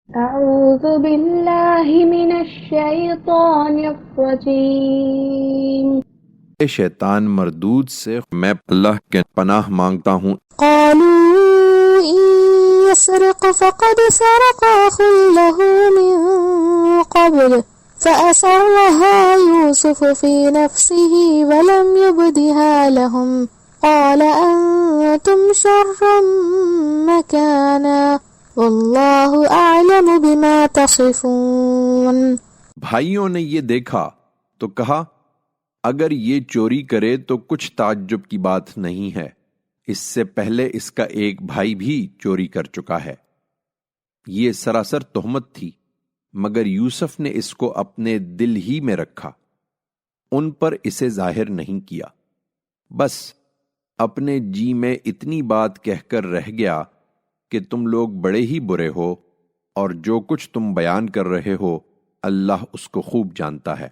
أعوذ بالله من الشيطان الرجيم شیطان مردود سے میں اللہ کے پناہ مانگتا ہوں۔ قالوا إن يسرق فقد سرق أخ له من قبل فأسرها يوسف في نفسه ولم يبدها لهم قال أنتم شر مكانا والله أعلم بما تصفون۔ بھائیوں نے یہ دیکھا تو کہا اگر یہ چوری کرے تو کچھ تعجب کی بات نہیں ہے، اس سے پہلے اس کا ایک بھائی بھی چوری کر چکا ہے۔ یہ سراسر تہمت تھی، مگر یوسف نے اس کو اپنے دل ہی میں رکھا، ان پر اسے ظاہر نہیں کیا، بس اپنے جی میں اتنی بات کہہ کر رہ گیا کہ تم لوگ بڑے ہی برے ہو، اور جو کچھ تم بیان کر رہے ہو اللہ اس کو خوب جانتا ہے۔